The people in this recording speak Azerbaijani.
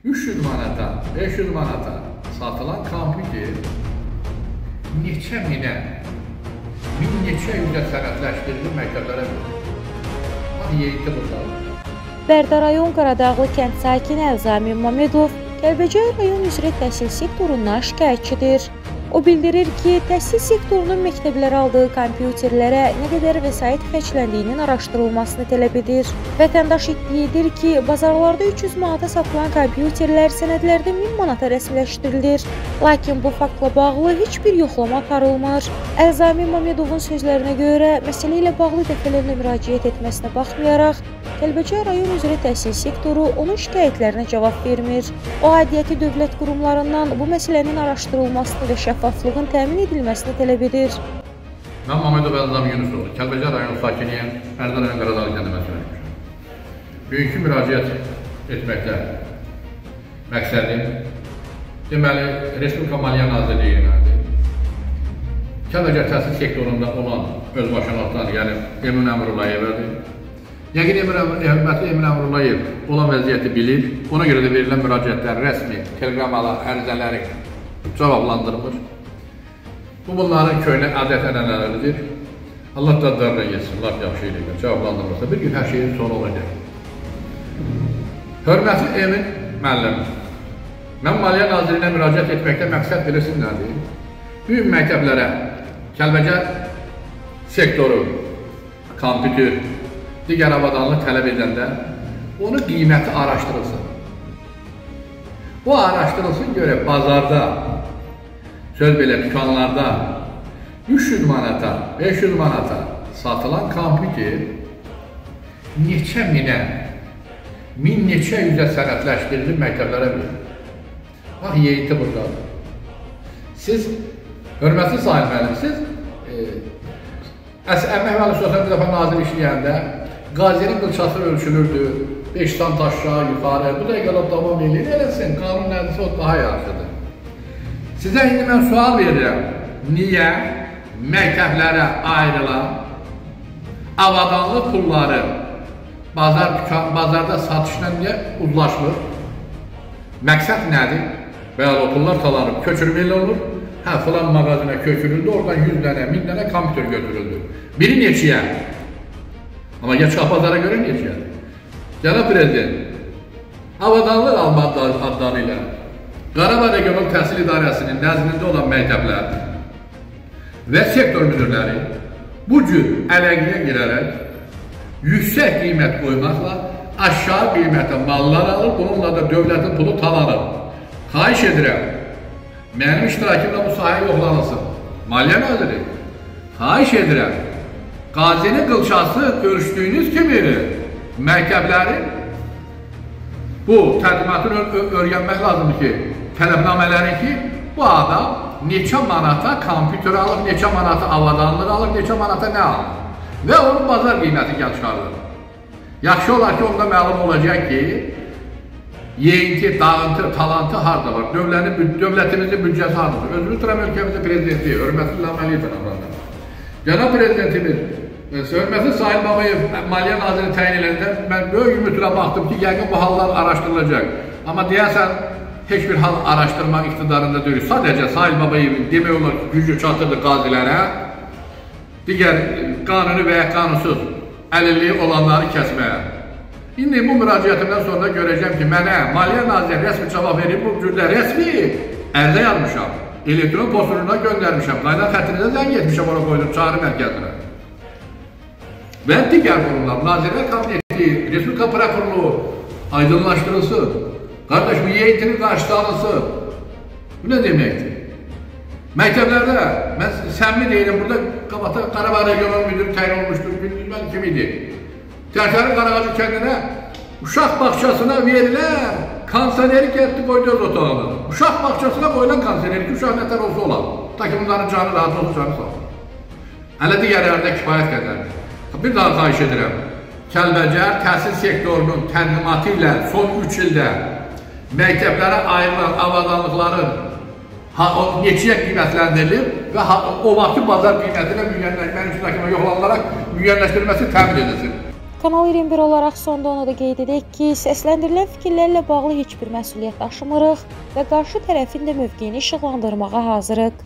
300 manata, 500 manata satılan kompüter neçə minə, neçə yüzə sənədləşdirilir məktəblərə verir. Bax, yeyitdə burada. Bərdə rayon Qaradağlı kənd sakini Elzami Mamedov Kəlbəcər rayon üzrə təhsil sektorundan şikayətçidir. O bildirir ki, təhsil sektorunun məktəblərə aldığı kompüterlərə nə qədər vəsait xərcləndiyinin araşdırılmasını tələb edir. Vətəndaş iddia edir ki, bazarlarda 300 manata satılan kompüterlər sənədlərdə 1000 manata rəsmiləşdirilir. Lakin bu faktla bağlı heç bir yoxlama aparılmır. Elzami Mamedovun sözlərinə görə, məsələ ilə bağlı dəfələrlə müraciət etməsinə baxmayaraq, Kəlbəcər rayon üzrə təhsil sektoru onun şikayətlərinə cavab vermir. O, aidiyyəti dövlət qurumlarından bu məsələnin araşdırılmasını və şəffaflığın təmin edilməsini tələb edir. Mən Mamedov Elzami Yunusoğlu, Kəlbəcər rayon sakiniyəm, Bərdə rayon Qaradağlı kəndə məsələmişəm. Bugünkü müraciət etməklə məqsədim, deməli, Respublika Maliyyə Nazirliyinədir. Kəlbəcər təhsil sektorunda olan özbaşınalıqlar, yəni Emin Əmrullayevadır. Yəqin hörmətli Emin Əmrullayev olan vəziyyəti bilir. Ona görə də verilən müraciətlər rəsmi, teleqramalar, ərizələri cavablandırılır. Bu, bunların köhnə adət-ənənələridir. Allah dadlarına yesin, laf yaxşı ilə cavablandırılırsa, bir gün hər şeyin sonu olacaq. Hörmətli Emin müəllim, mən Maliyyə Nazirinə müraciət etməkdə məqsəd bilirsin nədir? Büyük məktəblərə Kəlbəcər sektoru, kompüter, digər avadanlıq tələb edəndə onun qiyməti araşdırılsın. Bu araşdırılsın görə bazarda, söz belə dükanlarda 300 manata, 500 manata satılan kompüter neçə minə, neçə yüzə sənədləşdirilir məktəblərə verir. Bax, yeyitdə buradadır. Siz, hörmətli Sahil müəllim, siz Əmək və Sosial Müdafiə Naziri işləyəndə qazinin qılçası ölçülürdü, 5 sant aşağı, yuxarı, bu dəqiqədə davam edir, eləsin, qanun nədirsə o daha yaxşıdır. Sizə indi mən sual verirəm, niyə məktəblərə ayrılan avadanlıq pulları bazarda satışla niyə uzlaşmır? Məqsəd nədir? Bəli, o pullar talanıb, köçürməli olur, hə, filan mağazinə köçürüldü, oradan 100 dənə, 1000 dənə kompüter götürüldü. Biri neçəyə? Amma geçək bazara görə neçəyədir? Cənab Prezident, avadanlıq almaq adları ilə Qarabağ Regional Təhsil İdarəsinin nəzdində olan məktəblər və sektor müdürləri bu cür əlaqəyə girərək yüksək qiymət qoymaqla aşağı qiymətə mallar alır, bununla da dövlətin pulu talanır. Xahiş edirəm, mənim iştirakımla bu sahə yoxlanılsın. Maliyyə Naziri, xahiş edirəm, qazinin qılçası ölçdüyünüz kimi məktəblərin bu təqdimatını öyrənmək lazımdır ki, tələbnamələrin ki, bu adam neçə manata kompüter alır, neçə manata avadanlıq alır, neçə manata nə alır və onun bazar qiyməti gəl çıxarılır. Yaxşı olar ki, onda məlum olacaq ki, yeyinti, dağıntı, talantı harada var, dövlətimizin büdcəsi haradadır. Özümüz turam ölkəmizin prezidenti, hörmətli İlham Əliyev cənablarına. Cənab prezidentimiz, hörmətli Sahil Babayev Maliyyə Naziri təyin edəndə mən böyük ümidlə baxdım ki, yəqin bu hallar araşdırılacaq. Amma deyəsən, heç bir hal araşdırmaq iqtidarında deyil. Sadəcə Sahil Babayevin demək olar ki, gücü çatırdı qazilərə, digər qanuni və ya qanunsuz əlilliyi olanları kəsməyə. İndi bu müraciətimdən sonra görəcəm ki, mənə Maliyyə Naziri rəsmi cavab verib, bu cürdə rəsmi ərizə yazmışam, elektron posturuna göndərmişəm, qaydan xətrinizə zəng etmişəm, ona qoydum, çağrı mərkəzinə. Və digər qurumlar, Nazirlər Kabineti, Respublika Prokurorluğu aydınlaşdırılsın. Qardaş, bu yeyintinin qarşıda alınsın. Bu nə deməkdir? Məktəblərdə, mən səmimi deyiləm, burada Qarabağ Regional Müdürü təyin olmuşdur, bilmən kim idi. Tərtəri Qarağacı kəndinə uşaq bağçasına verilən konserleri getdi qoydu öz otağını. Uşaq bağçasına qoyulan konserleri ki, uşaq nətər olsa olan. Ta ki, bunların canı rahat olsa canı sağ. Hələ digərlərdə kifayət qədərdir. Bir daha xahiş edirəm. Kəlbəcər təhsil sektorunun təqdimatı ilə son 3 ildə məktəblərə ayrılan avadanlıqların neçəyə qiymətləndirilir və o vaxtı bazar qiymətinə müəyyənləşmə yoxlanılaraq müəyyənləşdirilməsi təmin edilsin. Kanal 21 olaraq sonda onu da qeyd edək ki, səsləndirilən fikirlərlə bağlı heç bir məsuliyyət daşımırıq və qarşı tərəfin də mövqeyini işıqlandırmağa hazırıq.